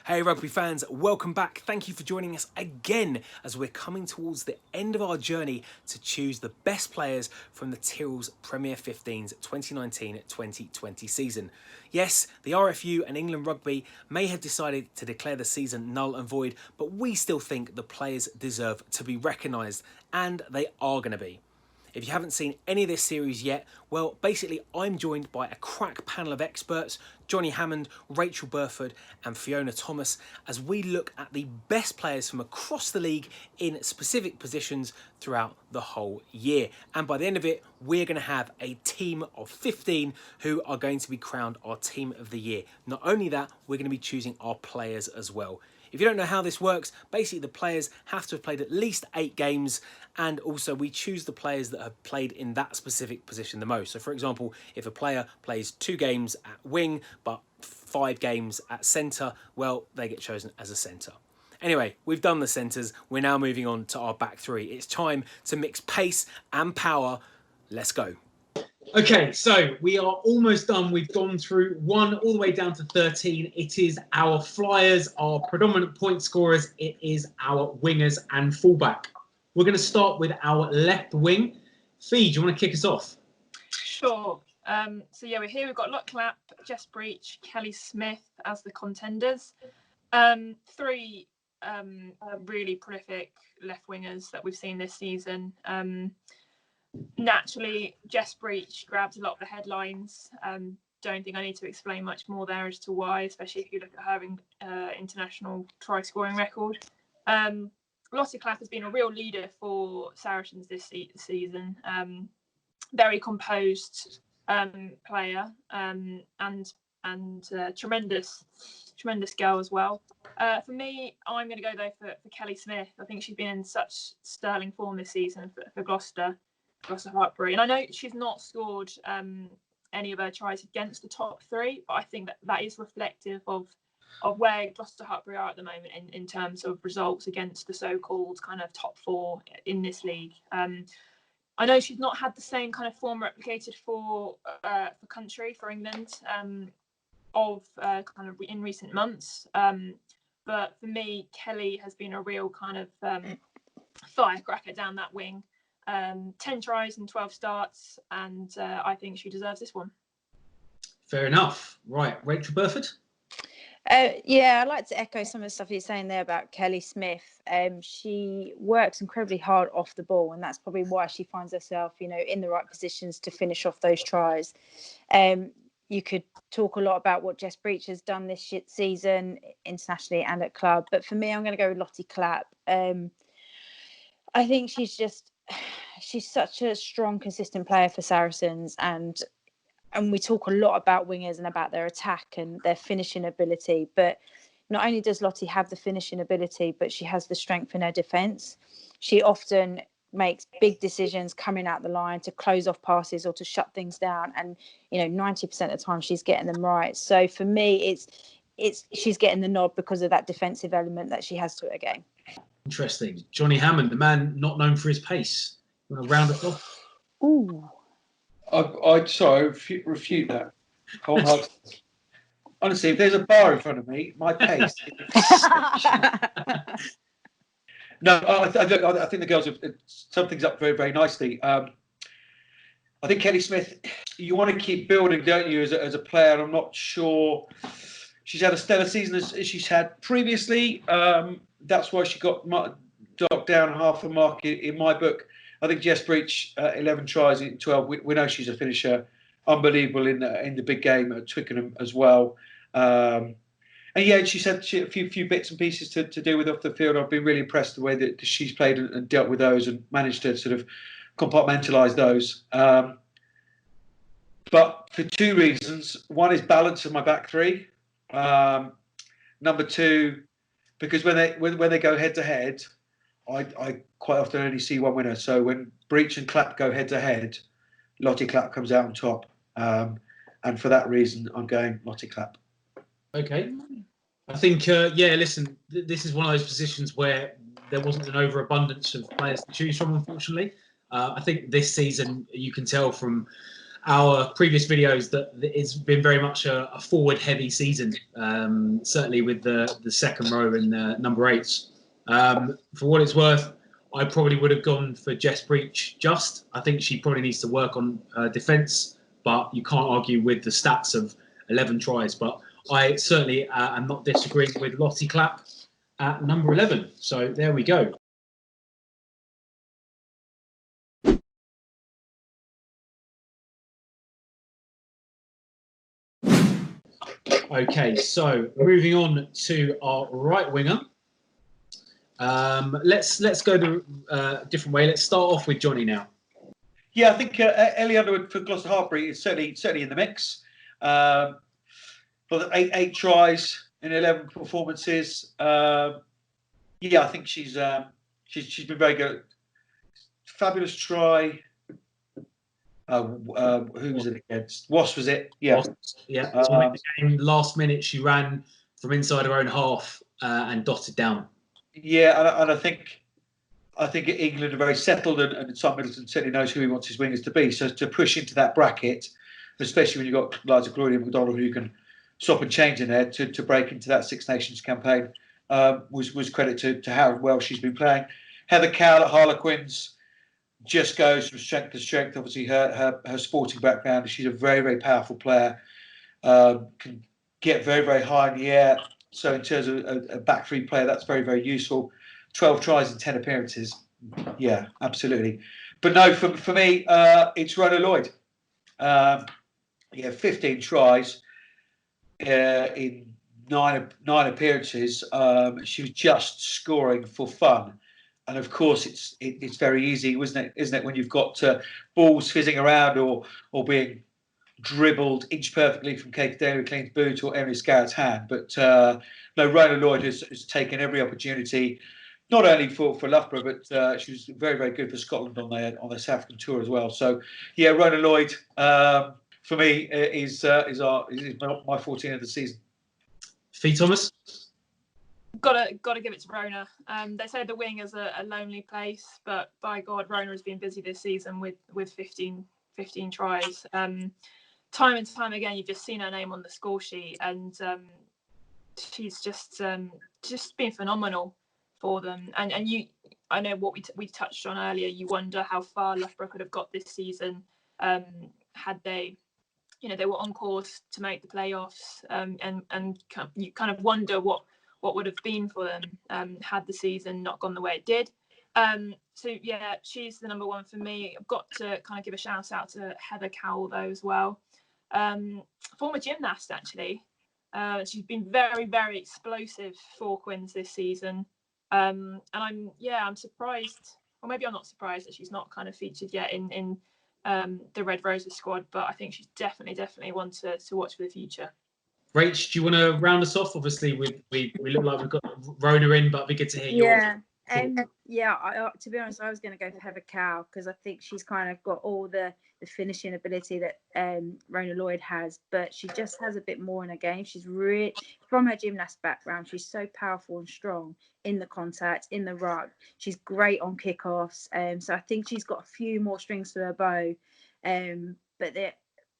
Hey rugby fans, welcome back. Thank you for joining us again as we're coming towards the end of our journey to choose the best players from the Tyrrell's Premier 15's 2019-2020 season. Yes, the RFU and England Rugby may have decided to declare the season null and void, but we still think the players deserve to be recognised, and they are going to be. If you haven't seen any of this series yet, well, basically I'm joined by a crack panel of experts, Johnny Hammond, Rachel Burford and Fiona Thomas, as we look at the best players from across the league in specific positions throughout the whole year. And by the end of it, we're going to have a team of 15 who are going to be crowned our team of the year. Not only that, we're going to be choosing our players as well. If you don't know how this works, basically the players have to have played at least 8 games, and also we choose the players that have played in that specific position the most. So for example, if a player plays 2 games at wing but 5 games at centre, well, they get chosen as a centre. Anyway, we've done the centres, we're now moving on to our back three. It's time to mix pace and power. Let's go. Okay, so we are almost done. We've gone through 1 all the way down to 13. It is our flyers, our predominant point scorers. It is our wingers and fullback. We're going to start with our left wing. Fee, do you want to kick us off? Sure. So yeah, we're here. We've got Locke Clapp, Jess Breach, Kelly Smith as the contenders. 3 really prolific left wingers that we've seen this season. Naturally, Jess Breach grabs a lot of the headlines. Don't think I need to explain much more there as to why, especially if you look at her international try scoring record. Lottie Clapp has been a real leader for Saracens this season. Very composed player and tremendous girl as well. For me, I'm going to go though for Kelly Smith. I think she's been in such sterling form this season for Gloucester Hartpury, and I know she's not scored any of her tries against the top 3, but I think that is reflective of where Gloucester Hartpury are at the moment in terms of results against the so-called kind of top 4 in this league. I know she's not had the same kind of form replicated for country for England kind of in recent months, but for me, Kelly has been a real kind of firecracker down that wing. 10 tries and 12 starts, and I think she deserves this one. Fair enough. Right, Rachel Burford? Yeah, I'd like to echo some of the stuff you're saying there about Kelly Smith. She works incredibly hard off the ball, and that's probably why she finds herself, in the right positions to finish off those tries. You could talk a lot about what Jess Breach has done this season internationally and at club, but for me, I'm going to go with Lottie Clapp. I think she's such a strong, consistent player for Saracens, and we talk a lot about wingers and about their attack and their finishing ability, but not only does Lottie have the finishing ability, but she has the strength in her defence. She often makes big decisions coming out the line to close off passes or to shut things down, and 90% of the time she's getting them right. So for me, it's she's getting the nod because of that defensive element that she has to her game. Interesting. Johnny Hammond, the man not known for his pace. You want to round us off? Ooh. I'd refute that. Honestly, if there's a bar in front of me, my pace. No, I think the girls have summed things up very, very nicely. I think Kelly Smith, you want to keep building, don't you, as a player? And I'm not sure she's had a stellar season as she's had previously. That's why she got knocked down half a mark in my book. I think Jess Breach, 11 tries in 12. We know she's a finisher, unbelievable in the big game at Twickenham as well. And yeah, she's had a few bits and pieces to do with off the field. I've been really impressed the way that she's played and dealt with those and managed to sort of compartmentalise those. But for 2 reasons. One is balance of my back 3. Number 2, because when they go head to head, I quite often only see one winner. So when Breach and Clapp go head to head, Lottie Clapp comes out on top. And for that reason, I'm going Lottie Clapp. Okay. I think, listen, this is one of those positions where there wasn't an overabundance of players to choose from, unfortunately. I think this season, you can tell from our previous videos that it's been very much a forward-heavy season, certainly with the second row and the number 8s. For what it's worth, I probably would have gone for Jess Breach just. I think she probably needs to work on defence, but you can't argue with the stats of 11 tries. But I certainly am not disagreeing with Lottie Clapp at number 11. So there we go. Okay, so moving on to our right winger. Let's go the different way. Let's start off with Johnny now. Yeah, I think Ellie Underwood for Gloucester Hartpury is certainly in the mix. For the eight tries in 11 performances. Yeah, I think she's been very good. Fabulous try. Who was it against? Was it? Yeah. Yeah. Last minute, she ran from inside her own half and dotted down. Yeah, and I think England are very settled, and Tom Middleton certainly knows who he wants his wingers to be. So to push into that bracket, especially when you've got guys like Claudia McDonald who can swap and change in there to break into that Six Nations campaign, was credit to how well she's been playing. Heather Cowell at Harlequins just goes from strength to strength. Obviously, her sporting background, she's a very, very powerful player. Can get very, very high in the air. So in terms of a back three player, that's very, very useful. 12 tries in 10 appearances. Yeah, absolutely. But no, for me, it's Rona Lloyd. 15 tries in nine appearances. She was just scoring for fun. And of course, it's very easy, isn't it, when you've got balls fizzing around or being dribbled inch perfectly from Kate Dairy-Clean's boot or Emily Scarrett's hand. But no, Rona Lloyd has taken every opportunity, not only for Loughborough, but she was very, very good for Scotland on their South African tour as well. So yeah, Rona Lloyd for me is my 14 of the season. Fee Thomas. Got to give it to Rona. They say the wing is a lonely place, but by God, Rona has been busy this season with 15 tries. Time and time again, you've just seen her name on the score sheet, and she's just been phenomenal for them. And I know what we touched on earlier. You wonder how far Loughborough could have got this season had they, they were on course to make the playoffs. And you kind of wonder what would have been for them had the season not gone the way it did. So yeah, she's the number one for me. I've got to kind of give a shout out to Heather Cowell though as well. Former gymnast actually. She's been very, very explosive for Quins this season. And I'm surprised, or maybe I'm not surprised that she's not kind of featured yet in the Red Roses squad, but I think she's definitely one to watch for the future. Rach, do you want to round us off? Obviously, we look like we've got Rona in, but it'd be good to hear yours. To be honest, I was going to go for Heather Cowell because I think she's kind of got all the finishing ability that Rona Lloyd has, but she just has a bit more in her game. She's really, from her gymnast background, she's so powerful and strong in the contact, in the ruck. She's great on kickoffs, so I think she's got a few more strings to her bow.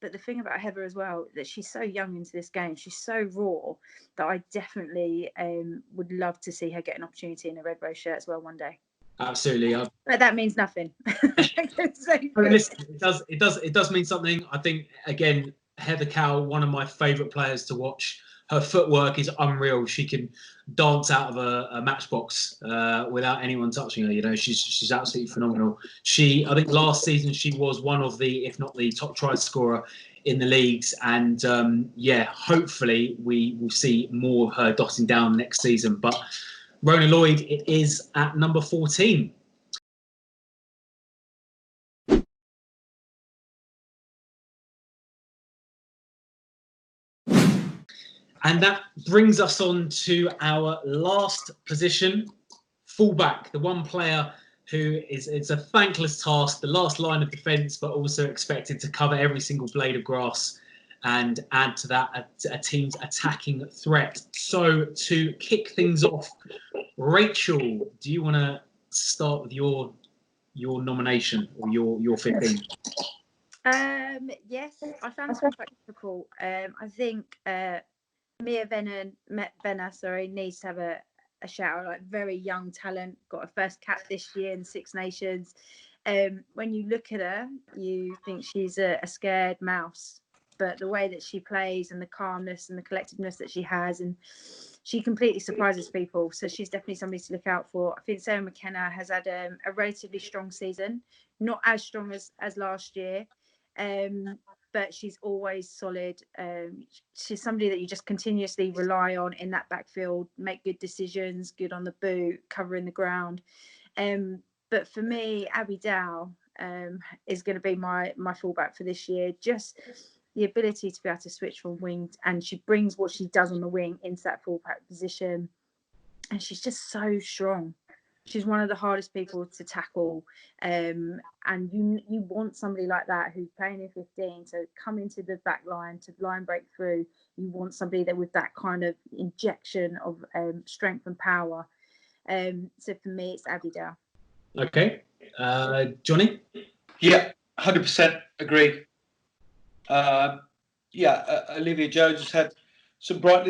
But the thing about Heather as well, that she's so young into this game, she's so raw that I definitely would love to see her get an opportunity in a Red Rose shirt as well one day. Absolutely. But that means nothing. Listen, it does mean something. I think, again, Heather Cowell, one of my favourite players to watch. Her footwork is unreal. She can dance out of a matchbox without anyone touching her. She's absolutely phenomenal. I think last season she was one of the, if not the top try scorer in the leagues. And hopefully we will see more of her dotting down next season. But Rona Lloyd, it is at number 14. And that brings us on to our last position, fullback, the one player who it's a thankless task, the last line of defence, but also expected to cover every single blade of grass and add to that a team's attacking threat. So to kick things off, Rachel, do you want to start with your nomination or your 15? Yes, I found this one quite difficult. I think Mia Venna, needs to have a shout out. Like, very young talent, got a first cap this year in Six Nations. When you look at her, you think she's a scared mouse, but the way that she plays and the calmness and the collectiveness that she has, and she completely surprises people. So she's definitely somebody to look out for. I think Sarah McKenna has had a relatively strong season, not as strong as last year. But she's always solid. She's somebody that you just continuously rely on in that backfield, make good decisions, good on the boot, covering the ground. But for me, Abby Dow is going to be my fullback for this year. Just the ability to be able to switch from wing, and she brings what she does on the wing into that fullback position. And she's just so strong. She's one of the hardest people to tackle, and you want somebody like that who's playing in 15 to come into the back line, to line break through. You want somebody that with that kind of injection of strength and power. So for me, it's Abby Dow. Okay, Johnny. Yeah, 100% agree. Olivia Jones has had some bright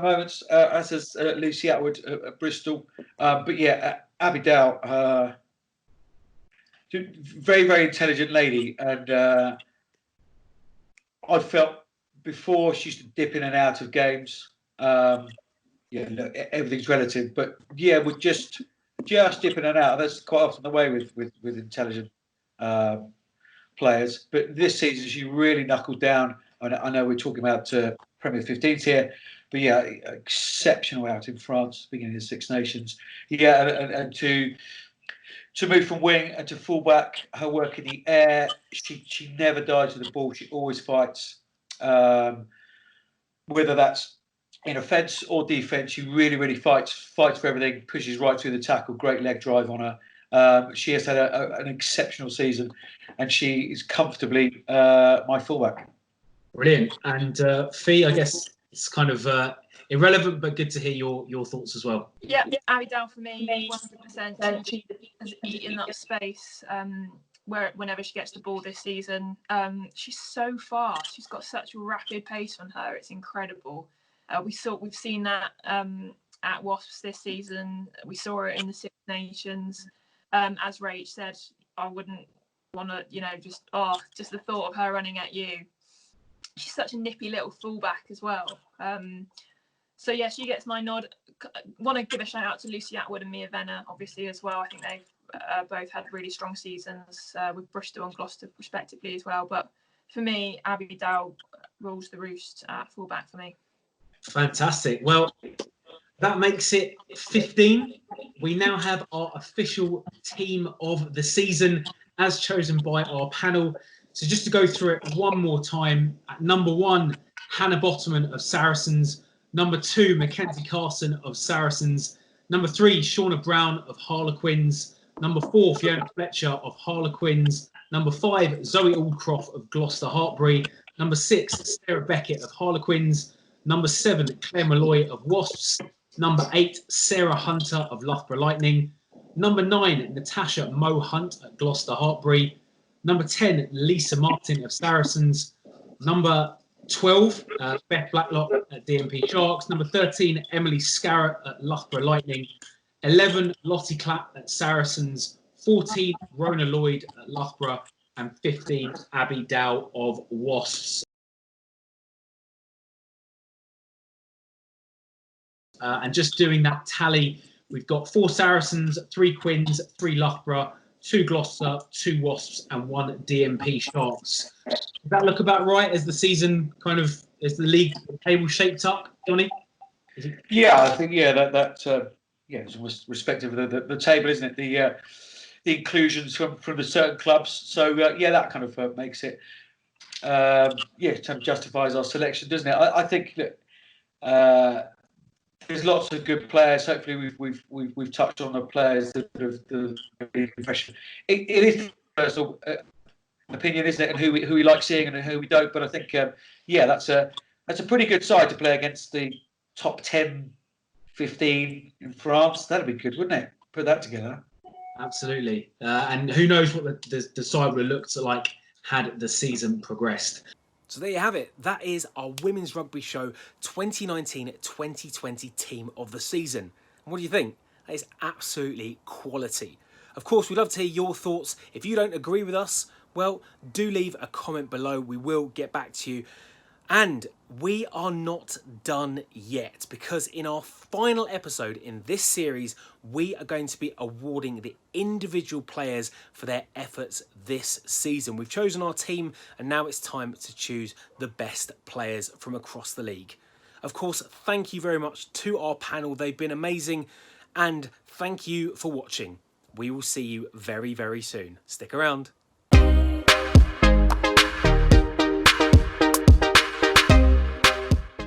moments, as has Lucy Atwood at Bristol. But yeah, Abby Dow, very, very intelligent lady. And I felt before she used to dip in and out of games. Look, everything's relative. But yeah, we're just dipping in and out. That's quite often the way with intelligent players. But this season, she really knuckled down. I know we're talking about Premier 15s here, but yeah, exceptional out in France, beginning of the Six Nations. Yeah, and to move from wing and to fullback, her work in the air, she never dies with the ball. She always fights, whether that's in offence or defence. She really, really fights for everything. Pushes right through the tackle. Great leg drive on her. She has had an exceptional season, and she is comfortably my fullback. Brilliant. And Fee, I guess it's kind of irrelevant, but good to hear your thoughts as well. Yeah, Abby Dow for me, 100%. She has eaten up space whenever she gets the ball this season. She's so fast. She's got such rapid pace on her. It's incredible. We've seen that at Wasps this season. We saw it in the Six Nations. As Rach said, I wouldn't want to, just the thought of her running at you. She's such a nippy little fullback as well. So yeah, she gets my nod. Want to give a shout out to Lucy Atwood and Mia Venna, obviously, as well. I think they've both had really strong seasons with Bristol and Gloucester respectively as well. But for me, Abby Dow rules the roost at fullback for me. Fantastic. Well, that makes it 15. We now have our official team of the season as chosen by our panel. So just to go through it one more time, at number 1, Hannah Bottoman of Saracens. Number 2, Mackenzie Carson of Saracens. Number 3, Shauna Brown of Harlequins. Number 4, Fiona Fletcher of Harlequins. Number 5, Zoe Aldcroft of Gloucester Hartbury. Number 6, Sarah Beckett of Harlequins. Number 7, Claire Malloy of Wasps. Number 8, Sarah Hunter of Loughborough Lightning. Number 9, Natasha Mo Hunt at Gloucester Hartbury. Number 10, Lisa Martin of Saracens. Number 12, Beth Blacklock at DMP Sharks. Number 13, Emily Scarrett at Loughborough Lightning. 11, Lottie Clapp at Saracens. 14, Rona Lloyd at Loughborough. And 15, Abby Dow of Wasps. And just doing that tally, we've got 4 Saracens, 3 Quins, 3 Loughborough, 2 Gloucester, 2 Wasps, and 1 DMP Sharks. Does that look about right as the season as the league table shaped up, Johnny? Yeah, I think it's respective of the table, isn't it? The inclusions from the certain clubs. So that kind of makes it kind of justifies our selection, doesn't it? I think that there's lots of good players. Hopefully, we've touched on the players that have impression. It is personal opinion, isn't it, and who we like seeing and who we don't. But I think that's a pretty good side to play against the top 10, 15 in France. That'd be good, wouldn't it? Put that together. Absolutely. And who knows what the side would have looked like had the season progressed. So there you have it. That is our Women's Rugby Show 2019-2020 Team of the Season. And what do you think? That is absolutely quality. Of course, we'd love to hear your thoughts. If you don't agree with us, well, do leave a comment below. We will get back to you. And we are not done yet, because in our final episode in this series, we are going to be awarding the individual players for their efforts this season. We've chosen our team, and now it's time to choose the best players from across the league. Of course, thank you very much to our panel. They've been amazing, and thank you for watching. We will see you very, very soon. Stick around.